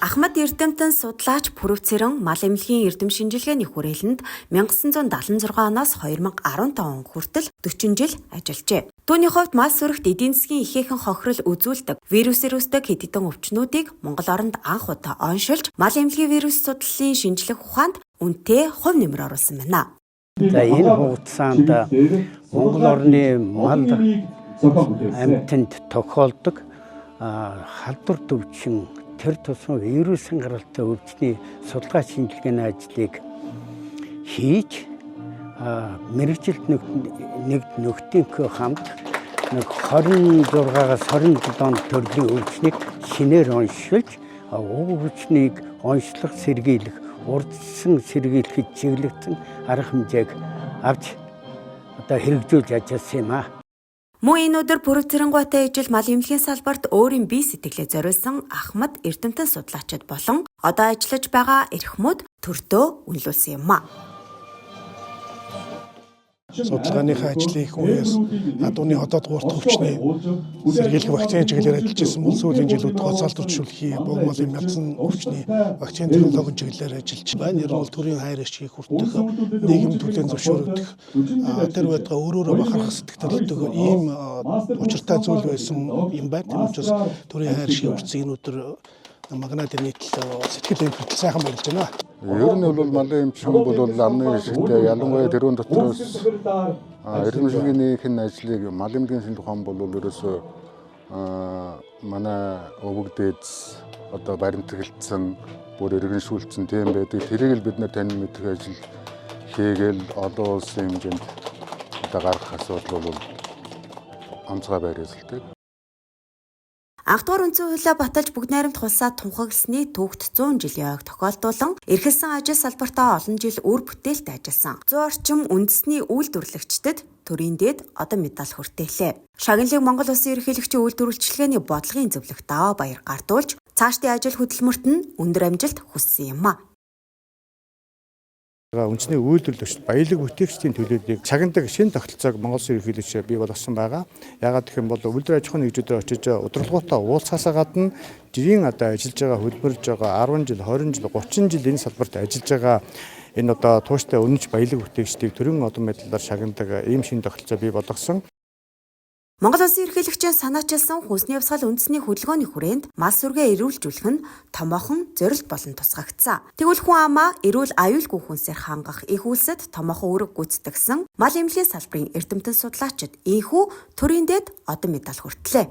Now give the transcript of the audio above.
Ахмад Эрдэмтэн судлаач Пүрэвцэрэн мал эмнэлгийн эрдэм шинжилгээний хүрээлэнд 1976 оноос 2015 он хүртэл 40 жил ажиллажээ. Түүний хувьд мал сүрэгт эдийн засгийн ихээхэн хохирол үзүүлдэг вирусээр үүсдэг хэд хэдэн өвчнүүдийг Монгол оронд анх удаа оншилж, мал эмнэлгийн вирус судлалын шинжлэх ухаанд үнэтэй хувь нэмэр оруулсан байна. За энэ хугацаанд Монгол орны мал амьтанд тохиолдог халдвар төвчин тэр тусмаа вирусын гаралтай өвчний судалгаа шинжилгээний ажлыг хийж мэрэгжилт нөхдийнхөө хамт 26-аас 27 төрлийн өвчнийг шинээр оншилж өвчнийг онцлох, сэргийлэх, урдсан сэргийлэхэд чиглэгдсэн арга хэмжээг авч хэрэгжүүлж ажилласан юм аа. Мөн энэ өдөр Пүрэвцэрэнгуйтай ижил мал эмнэлгийн салбарт өөрийн бие сэтгэлээ зориулсан Ахмад Эрдэмтэн судлаачид болон одоо ажиллаж байгаа эрхмүүд төртөө үнэлүүлсэн юм аа. Судалгааныхаа ажлын их үеэс адууны ходоод гуурт өвчний сэргийлэх вакцины чиглэлээр ажиллаж байсан мөн сүүлийн жилүүд гоцолдорч шүлхий, бог малын мялсан өвчний вакцины технологийн чиглэлээр ажиллаж байна. Ер нь бол төрийн хайр ашиг хүртэх, нийгэм төлөөн зөвшөөрөгдөх, тэр байтугай өөрөөрөө бахархах сэтгэлтэй ийм учиртай зүйл байсан юм байна. Тийм учраас төрийн хайр ашиг хүртсэн энэ өдөр магнатын нийтлэл сэтгэл хөдлөл сайхан болж байна. Ер нь бол малын эмчим бол амны шигтэй ялангуяа тэрүүн дотроос эрдэм шинжилгээний ажлыг мал эмнэлгийн шинжилгээ ухаан бол ерөөсөө манай өвөгдөөс одоо баримтгэлцсэн бүр иргэншүүлсэн тийм байдаг. Тэрийг л бид нар тань мэдэх ажил хийгээл олон улсын хэмжээнд одоо гарах асуудал бол онцгой байрэлцдэг. Анх дугаар үндсэн хуулиа баталж бүгд найрамд хулсаад тунхагласны түүхт 100 жилийн ойг тохиолдуулан эрхэлсэн ажил салбартаа олон жил үр бүтээлтэй ажилласан 100 орчим үндэсний үйлдвэрлэгчдэд төрийн дээд одоо медаль хүртээлээ. Шагналыг Монгол Улсын ерөнхийлөгчийн үйлдвэрлэлчилгээний бодлогын зөвлөх даваа баяр гардуулж цаашдын ажил хөдөлмөрт нь өндөр амжилт хүссэн юм а. Үндэсний үйлдвэрлэгчид баялаг бүтээгчдийн төлөөллийг чагнадаг шинэ тогтолцоог Монгол Улсын ерөнхийлөгч бий болгосон байгаа. Яагаад гэх юм бол үйлдвэр аж ахуйн нэгжүүдээр очиж удирдлагуудаа уулзахаас гадна жирийн одоо ажиллаж байгаа хөдөлмөрж байгаа 10 жил, 20 жил, 30 жил энэ салбарт ажиллаж байгаа энэ одоо тууштай үнэнч баялаг бүтээгчдийг төрийн одон медалаар шагнадаг ийм шинэ тогтолцоо бий болгосон. Монгол Улсын ерөнхийлөгчийн санаачилсан хүнсний явсгал үндэсний хөдөлгөөний хүрээнд мал сүргээ эрүүлжүүлэх нь томоохон зорилт болон тусгагдсан. Тэгвэл хүн амаа эрүүл аюулгүй хүнсээр хангах их үйлсэд томоохон үүрэг гүйцэтгэсэн мал эмнэлгийн салбарын эрдэмтэн судлаачид ийхүү төрийн дээд одон медаль хүртлээ.